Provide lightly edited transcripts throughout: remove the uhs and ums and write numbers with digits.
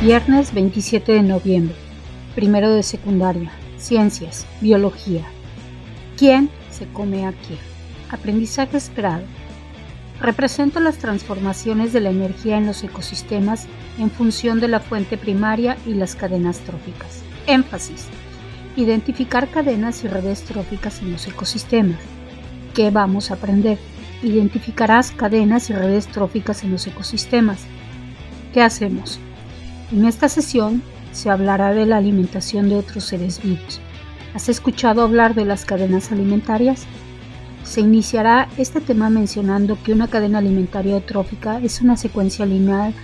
Viernes 27 de noviembre, primero de secundaria, Ciencias, Biología. ¿Quién se come a quién? Aprendizaje esperado. Representa las transformaciones de la energía en los ecosistemas en función de la fuente primaria y las cadenas tróficas. Énfasis. Identificar cadenas y redes tróficas en los ecosistemas. ¿Qué vamos a aprender? Identificarás cadenas y redes tróficas en los ecosistemas. ¿Qué hacemos? En esta sesión se hablará de la alimentación de otros seres vivos. ¿Has escuchado hablar de las cadenas alimentarias? Se iniciará este tema mencionando que una cadena alimentaria o trófica es una secuencia lineal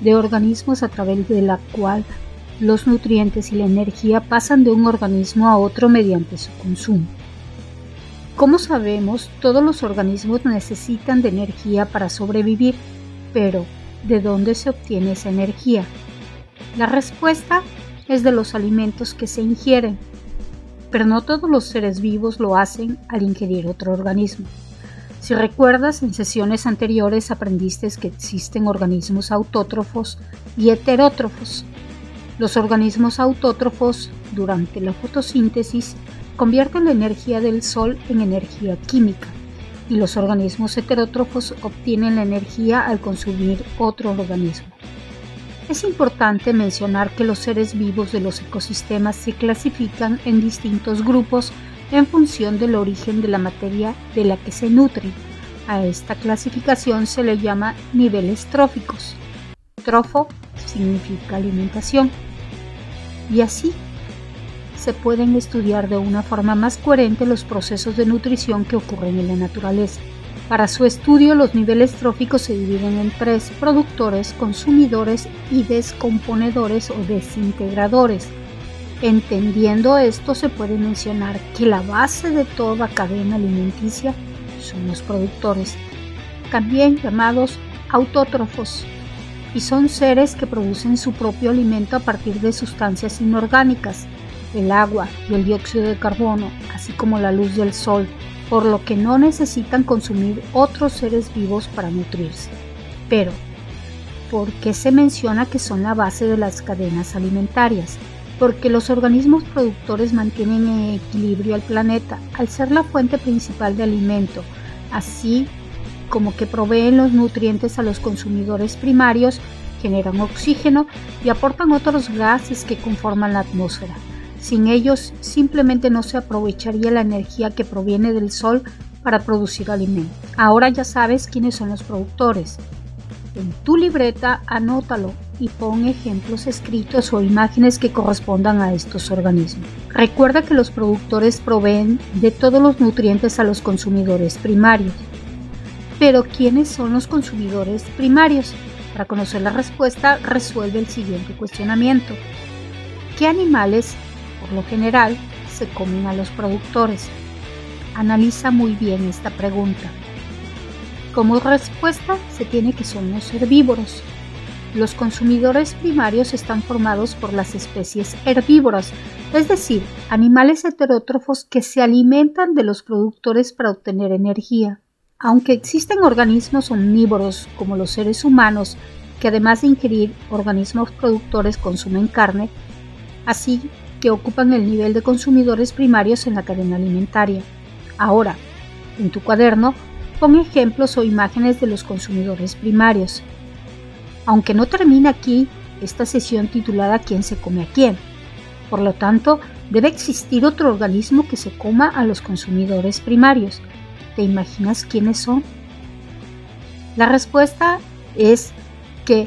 de organismos a través de la cual los nutrientes y la energía pasan de un organismo a otro mediante su consumo. Como sabemos, todos los organismos necesitan de energía para sobrevivir, pero ¿de dónde se obtiene esa energía? La respuesta es de los alimentos que se ingieren, pero no todos los seres vivos lo hacen al ingerir otro organismo. Si recuerdas, en sesiones anteriores aprendiste que existen organismos autótrofos y heterótrofos. Los organismos autótrofos, durante la fotosíntesis, convierten la energía del sol en energía química, y los organismos heterótrofos obtienen la energía al consumir otro organismo. Es importante mencionar que los seres vivos de los ecosistemas se clasifican en distintos grupos en función del origen de la materia de la que se nutren. A esta clasificación se le llama niveles tróficos. Trofo significa alimentación. Y así se pueden estudiar de una forma más coherente los procesos de nutrición que ocurren en la naturaleza. Para su estudio, los niveles tróficos se dividen en tres: productores, consumidores y descomponedores o desintegradores. Entendiendo esto, se puede mencionar que la base de toda cadena alimenticia son los productores, también llamados autótrofos, y son seres que producen su propio alimento a partir de sustancias inorgánicas, el agua y el dióxido de carbono, así como la luz del sol, por lo que no necesitan consumir otros seres vivos para nutrirse. Pero, ¿por qué se menciona que son la base de las cadenas alimentarias? Porque los organismos productores mantienen en equilibrio al planeta, al ser la fuente principal de alimento, así como que proveen los nutrientes a los consumidores primarios, generan oxígeno y aportan otros gases que conforman la atmósfera. Sin ellos, simplemente no se aprovecharía la energía que proviene del sol para producir alimento. Ahora ya sabes quiénes son los productores. En tu libreta anótalo y pon ejemplos escritos o imágenes que correspondan a estos organismos. Recuerda que los productores proveen de todos los nutrientes a los consumidores primarios. Pero ¿quiénes son los consumidores primarios? Para conocer la respuesta, resuelve el siguiente cuestionamiento. ¿Qué animales, por lo general, se comen a los productores? Analiza muy bien esta pregunta. Como respuesta se tiene que son los herbívoros. Los consumidores primarios están formados por las especies herbívoras, es decir, animales heterótrofos que se alimentan de los productores para obtener energía. Aunque existen organismos omnívoros como los seres humanos, que además de ingerir organismos productores consumen carne, así que ocupan el nivel de consumidores primarios en la cadena alimentaria. Ahora, en tu cuaderno, pon ejemplos o imágenes de los consumidores primarios. Aunque no termina aquí esta sesión titulada ¿Quién se come a quién? Por lo tanto, debe existir otro organismo que se coma a los consumidores primarios. ¿Te imaginas quiénes son? La respuesta es que,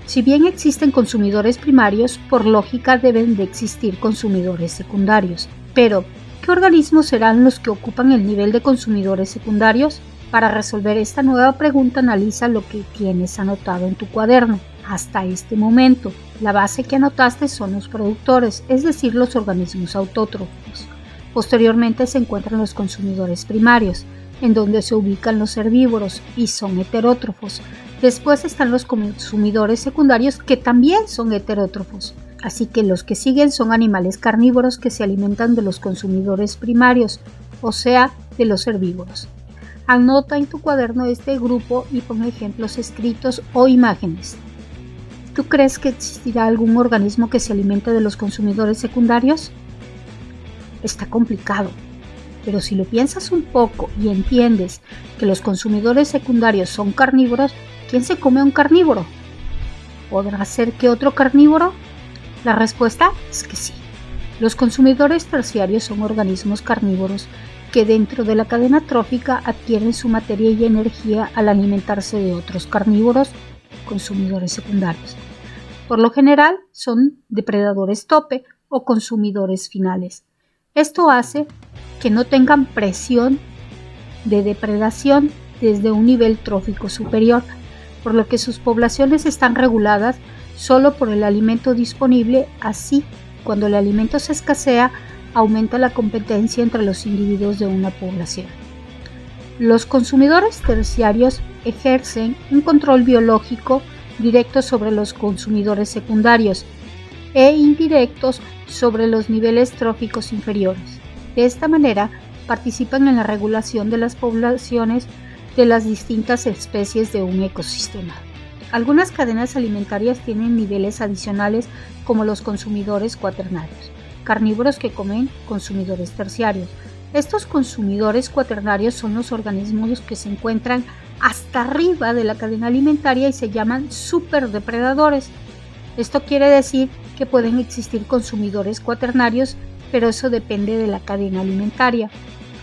si bien existen consumidores primarios, por lógica deben de existir consumidores secundarios. Pero, ¿qué organismos serán los que ocupan el nivel de consumidores secundarios? Para resolver esta nueva pregunta, analiza lo que tienes anotado en tu cuaderno. Hasta este momento, la base que anotaste son los productores, es decir, los organismos autótrofos. Posteriormente se encuentran los consumidores primarios, en donde se ubican los herbívoros y son heterótrofos. Después están los consumidores secundarios, que también son heterótrofos. Así que los que siguen son animales carnívoros que se alimentan de los consumidores primarios, o sea, de los herbívoros. Anota en tu cuaderno este grupo y pon ejemplos escritos o imágenes. ¿Tú crees que existirá algún organismo que se alimente de los consumidores secundarios? Está complicado, pero si lo piensas un poco y entiendes que los consumidores secundarios son carnívoros, ¿quién se come a un carnívoro? ¿Podrá ser que otro carnívoro? La respuesta es que sí. Los consumidores terciarios son organismos carnívoros que dentro de la cadena trófica adquieren su materia y energía al alimentarse de otros carnívoros, consumidores secundarios. Por lo general son depredadores tope o consumidores finales. Esto hace que no tengan presión de depredación desde un nivel trófico superior, por lo que sus poblaciones están reguladas solo por el alimento disponible. Así, cuando el alimento se escasea, aumenta la competencia entre los individuos de una población. Los consumidores terciarios ejercen un control biológico directo sobre los consumidores secundarios e indirectos sobre los niveles tróficos inferiores. De esta manera, participan en la regulación de las poblaciones de las distintas especies de un ecosistema. Algunas cadenas alimentarias tienen niveles adicionales como los consumidores cuaternarios, carnívoros que comen consumidores terciarios. Estos consumidores cuaternarios son los organismos que se encuentran hasta arriba de la cadena alimentaria y se llaman superdepredadores. Esto quiere decir que pueden existir consumidores cuaternarios, pero eso depende de la cadena alimentaria.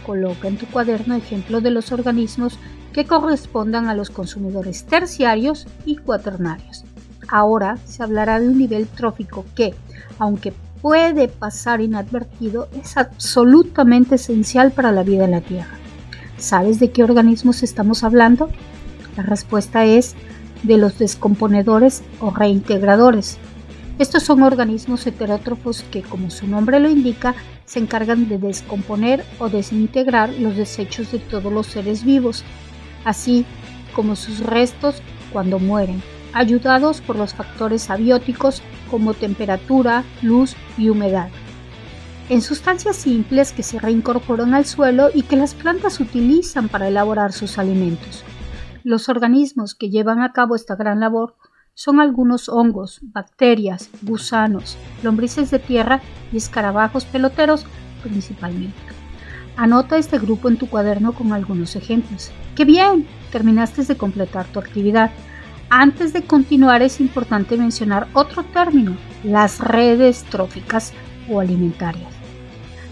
Coloca en tu cuaderno ejemplos de los organismos que correspondan a los consumidores terciarios y cuaternarios. Ahora se hablará de un nivel trófico que, aunque puede pasar inadvertido, es absolutamente esencial para la vida en la Tierra. ¿Sabes de qué organismos estamos hablando? La respuesta es de los descomponedores o reintegradores. Estos son organismos heterótrofos que, como su nombre lo indica, se encargan de descomponer o desintegrar los desechos de todos los seres vivos, así como sus restos cuando mueren, ayudados por los factores abióticos como temperatura, luz y humedad, en sustancias simples que se reincorporan al suelo y que las plantas utilizan para elaborar sus alimentos. Los organismos que llevan a cabo esta gran labor son algunos hongos, bacterias, gusanos, lombrices de tierra y escarabajos peloteros principalmente. Anota este grupo en tu cuaderno con algunos ejemplos. ¡Qué bien! Terminaste de completar tu actividad. Antes de continuar es importante mencionar otro término, las redes tróficas o alimentarias.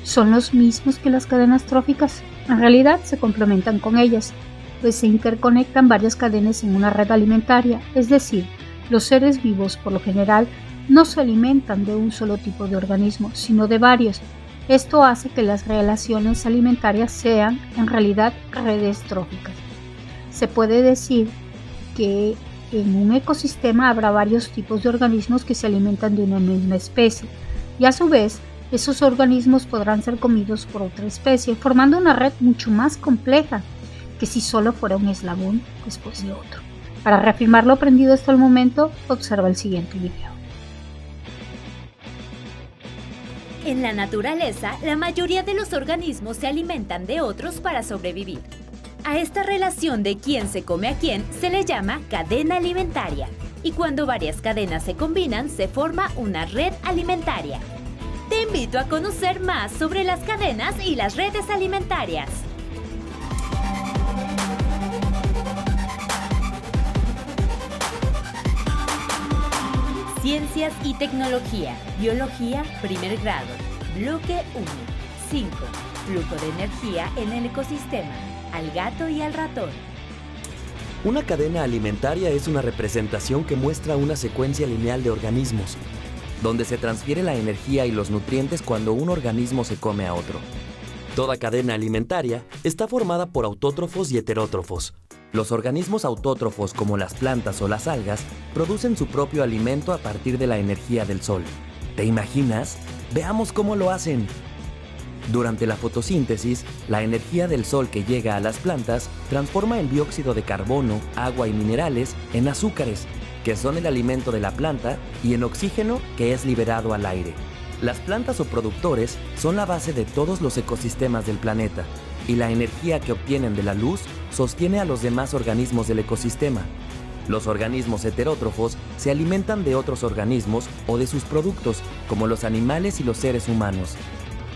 ¿Son los mismos que las cadenas tróficas? En realidad se complementan con ellas, pues se interconectan varias cadenas en una red alimentaria, es decir, los seres vivos por lo general no se alimentan de un solo tipo de organismo, sino de varios. Esto hace que las relaciones alimentarias sean en realidad redes tróficas. Se puede decir que en un ecosistema habrá varios tipos de organismos que se alimentan de una misma especie y a su vez esos organismos podrán ser comidos por otra especie, formando una red mucho más compleja que si solo fuera un eslabón después de otro. Para reafirmar lo aprendido hasta el momento, observa el siguiente video. En la naturaleza, la mayoría de los organismos se alimentan de otros para sobrevivir. A esta relación de quién se come a quién se le llama cadena alimentaria, y cuando varias cadenas se combinan se forma una red alimentaria. Te invito a conocer más sobre las cadenas y las redes alimentarias. Ciencias y tecnología, biología, primer grado, bloque 1, 5, flujo de energía en el ecosistema, al gato y al ratón. Una cadena alimentaria es una representación que muestra una secuencia lineal de organismos, donde se transfiere la energía y los nutrientes cuando un organismo se come a otro. Toda cadena alimentaria está formada por autótrofos y heterótrofos. Los organismos autótrofos, como las plantas o las algas, producen su propio alimento a partir de la energía del sol. ¿Te imaginas? Veamos cómo lo hacen. Durante la fotosíntesis, la energía del sol que llega a las plantas transforma el dióxido de carbono, agua y minerales en azúcares, que son el alimento de la planta, y en oxígeno, que es liberado al aire. Las plantas o productores son la base de todos los ecosistemas del planeta, y la energía que obtienen de la luz sostiene a los demás organismos del ecosistema. Los organismos heterótrofos se alimentan de otros organismos o de sus productos, como los animales y los seres humanos.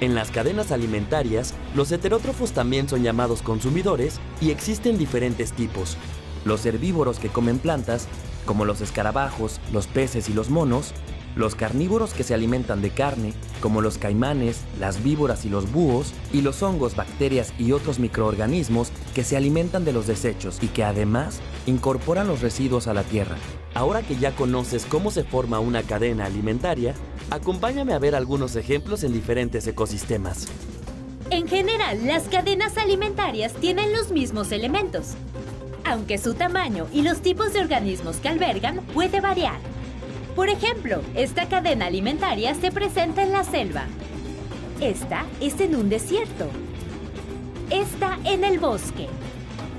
En las cadenas alimentarias, los heterótrofos también son llamados consumidores y existen diferentes tipos. Los herbívoros que comen plantas, como los escarabajos, los peces y los monos. Los carnívoros que se alimentan de carne, como los caimanes, las víboras y los búhos. Y los hongos, bacterias y otros microorganismos que se alimentan de los desechos y que además incorporan los residuos a la tierra. Ahora que ya conoces cómo se forma una cadena alimentaria, acompáñame a ver algunos ejemplos en diferentes ecosistemas. En general, las cadenas alimentarias tienen los mismos elementos, aunque su tamaño y los tipos de organismos que albergan puede variar. Por ejemplo, esta cadena alimentaria se presenta en la selva. Esta es en un desierto. Esta en el bosque.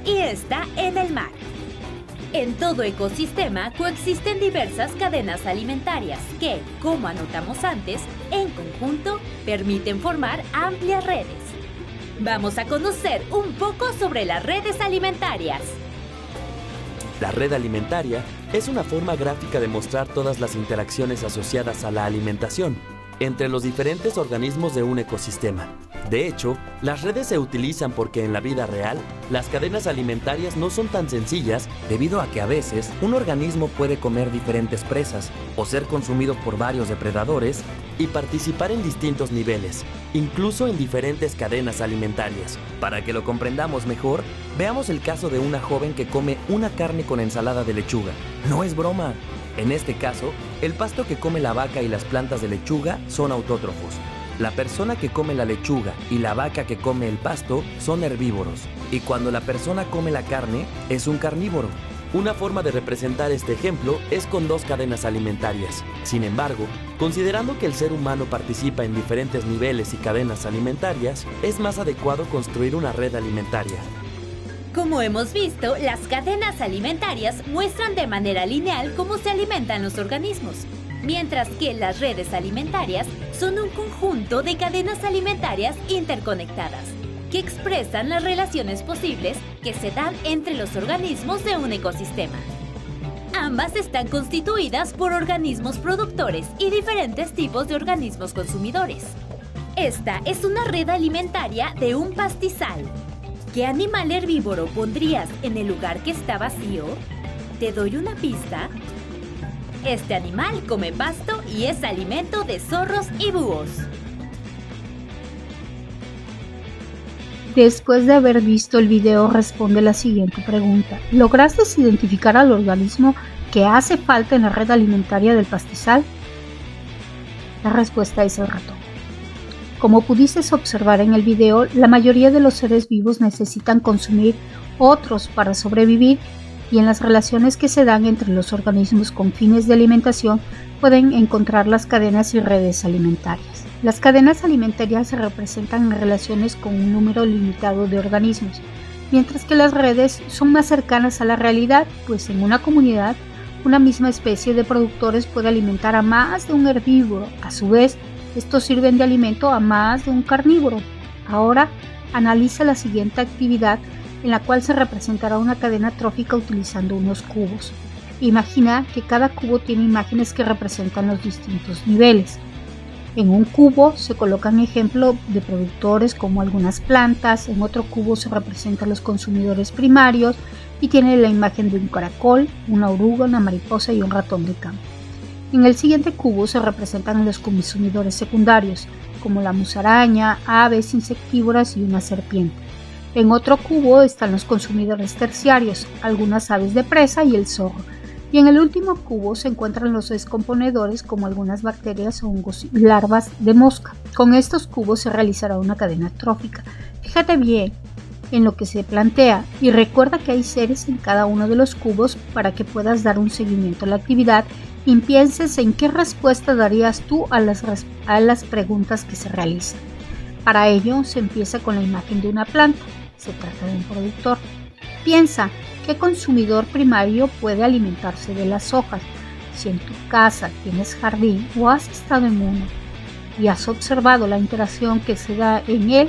Y esta en el mar. En todo ecosistema coexisten diversas cadenas alimentarias que, como anotamos antes, en conjunto permiten formar amplias redes. Vamos a conocer un poco sobre las redes alimentarias. La red alimentaria es una forma gráfica de mostrar todas las interacciones asociadas a la alimentación entre los diferentes organismos de un ecosistema. De hecho, las redes se utilizan porque en la vida real, las cadenas alimentarias no son tan sencillas debido a que a veces un organismo puede comer diferentes presas o ser consumido por varios depredadores y participar en distintos niveles, incluso en diferentes cadenas alimentarias. Para que lo comprendamos mejor, veamos el caso de una joven que come una carne con ensalada de lechuga. No es broma. En este caso, el pasto que come la vaca y las plantas de lechuga son autótrofos. La persona que come la lechuga y la vaca que come el pasto son herbívoros. Y cuando la persona come la carne, es un carnívoro. Una forma de representar este ejemplo es con dos cadenas alimentarias. Sin embargo, considerando que el ser humano participa en diferentes niveles y cadenas alimentarias, es más adecuado construir una red alimentaria. Como hemos visto, las cadenas alimentarias muestran de manera lineal cómo se alimentan los organismos, mientras que las redes alimentarias son un conjunto de cadenas alimentarias interconectadas, que expresan las relaciones posibles que se dan entre los organismos de un ecosistema. Ambas están constituidas por organismos productores y diferentes tipos de organismos consumidores. Esta es una red alimentaria de un pastizal. ¿Qué animal herbívoro pondrías en el lugar que está vacío? ¿Te doy una pista? Este animal come pasto y es alimento de zorros y búhos. Después de haber visto el video, responde la siguiente pregunta. ¿Lograste identificar al organismo que hace falta en la red alimentaria del pastizal? La respuesta es el ratón. Como pudiste observar en el video, la mayoría de los seres vivos necesitan consumir otros para sobrevivir, y en las relaciones que se dan entre los organismos con fines de alimentación pueden encontrar las cadenas y redes alimentarias. Las cadenas alimentarias se representan en relaciones con un número limitado de organismos, mientras que las redes son más cercanas a la realidad, pues en una comunidad, una misma especie de productores puede alimentar a más de un herbívoro. A su vez, estos sirven de alimento a más de un carnívoro. Ahora, analiza la siguiente actividad en la cual se representará una cadena trófica utilizando unos cubos. Imagina que cada cubo tiene imágenes que representan los distintos niveles. En un cubo se colocan ejemplos de productores como algunas plantas, en otro cubo se representan los consumidores primarios y tiene la imagen de un caracol, una oruga, una mariposa y un ratón de campo. En el siguiente cubo se representan los consumidores secundarios, como la musaraña, aves insectívoras y una serpiente. En otro cubo están los consumidores terciarios, algunas aves de presa y el zorro. Y en el último cubo se encuentran los descomponedores como algunas bacterias, hongos y larvas de mosca. Con estos cubos se realizará una cadena trófica. Fíjate bien en lo que se plantea y recuerda que hay seres en cada uno de los cubos para que puedas dar un seguimiento a la actividad y pienses en qué respuesta darías tú a las preguntas que se realizan. Para ello se empieza con la imagen de una planta. Se trata de un productor. Piensa, ¿qué consumidor primario puede alimentarse de las hojas? Si en tu casa tienes jardín o has estado en uno y has observado la interacción que se da en él,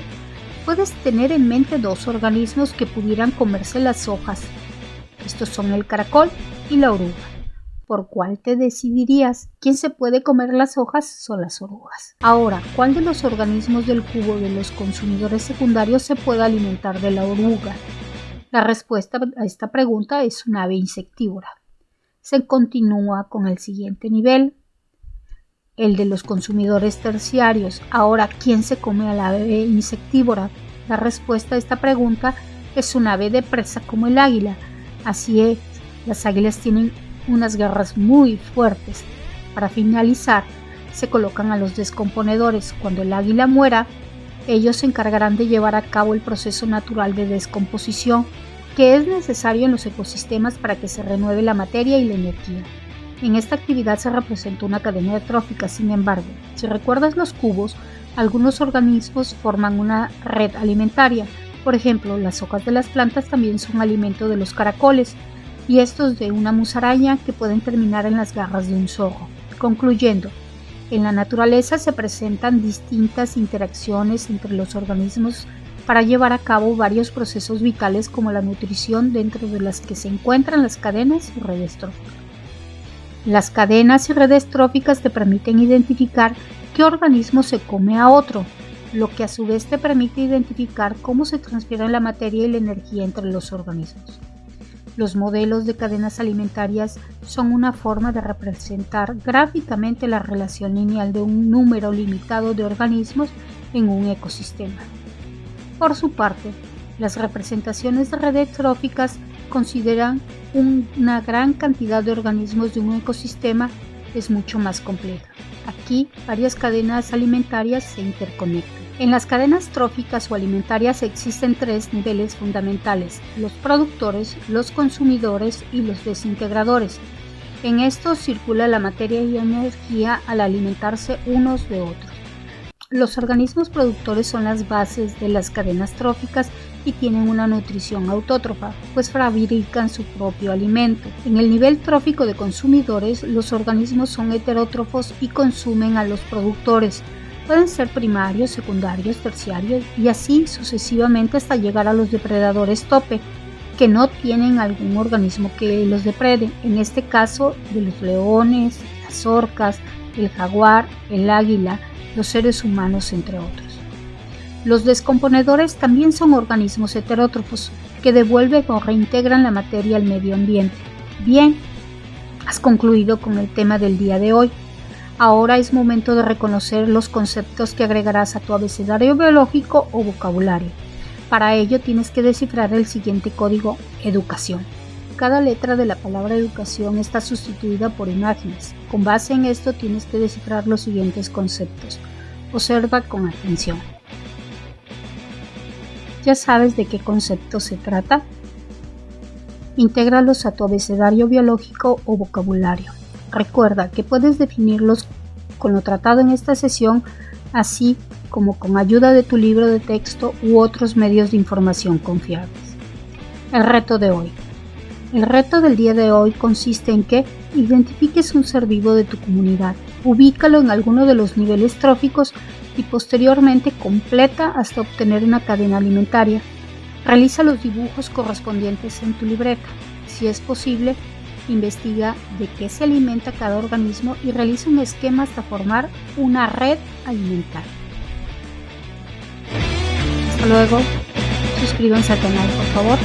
puedes tener en mente dos organismos que pudieran comerse las hojas. Estos son el caracol y la oruga. ¿Por cuál te decidirías? ¿Quién se puede comer las hojas? Son las orugas. Ahora, ¿cuál de los organismos del cubo de los consumidores secundarios se puede alimentar de la oruga? La respuesta a esta pregunta es un ave insectívora. Se continúa con el siguiente nivel, el de los consumidores terciarios. Ahora, ¿quién se come a la ave insectívora? La respuesta a esta pregunta es un ave de presa como el águila. Así es, las águilas tienen unas garras muy fuertes. Para finalizar, se colocan a los descomponedores. Cuando el águila muera, ellos se encargarán de llevar a cabo el proceso natural de descomposición que es necesario en los ecosistemas para que se renueve la materia y la energía. En esta actividad se representa una cadena trófica. Sin embargo, si recuerdas los cubos, algunos organismos forman una red alimentaria. Por ejemplo, las hojas de las plantas también son alimento de los caracoles, y estos de una musaraña que pueden terminar en las garras de un zorro. Concluyendo, en la naturaleza se presentan distintas interacciones entre los organismos para llevar a cabo varios procesos vitales como la nutrición, dentro de las que se encuentran las cadenas y redes tróficas. Las cadenas y redes tróficas te permiten identificar qué organismo se come a otro, lo que a su vez te permite identificar cómo se transfiere la materia y la energía entre los organismos. Los modelos de cadenas alimentarias son una forma de representar gráficamente la relación lineal de un número limitado de organismos en un ecosistema. Por su parte, las representaciones de redes tróficas consideran una gran cantidad de organismos de un ecosistema es mucho más completa. Aquí, varias cadenas alimentarias se interconectan. En las cadenas tróficas o alimentarias existen tres niveles fundamentales: los productores, los consumidores y los desintegradores. En estos circula la materia y la energía al alimentarse unos de otros. Los organismos productores son las bases de las cadenas tróficas y tienen una nutrición autótrofa, pues fabrican su propio alimento. En el nivel trófico de consumidores, los organismos son heterótrofos y consumen a los productores. Pueden ser primarios, secundarios, terciarios y así sucesivamente hasta llegar a los depredadores tope, que no tienen algún organismo que los deprede, en este caso de los leones, las orcas, el jaguar, el águila, los seres humanos, entre otros. Los descomponedores también son organismos heterótrofos que devuelven o reintegran la materia al medio ambiente. Bien, has concluido con el tema del día de hoy. Ahora es momento de reconocer los conceptos que agregarás a tu abecedario biológico o vocabulario. Para ello tienes que descifrar el siguiente código: educación. Cada letra de la palabra educación está sustituida por imágenes. Con base en esto tienes que descifrar los siguientes conceptos. Observa con atención. ¿Ya sabes de qué concepto se trata? Intégralos a tu abecedario biológico o vocabulario. Recuerda que puedes definirlos con lo tratado en esta sesión, así como con ayuda de tu libro de texto u otros medios de información confiables. El reto de hoy. El reto del día de hoy consiste en que identifiques un ser vivo de tu comunidad, ubícalo en alguno de los niveles tróficos y posteriormente completa hasta obtener una cadena alimentaria. Realiza los dibujos correspondientes en tu libreta. Si es posible, investiga de qué se alimenta cada organismo y realiza un esquema hasta formar una red alimentaria. Hasta luego. Suscríbanse al canal, por favor.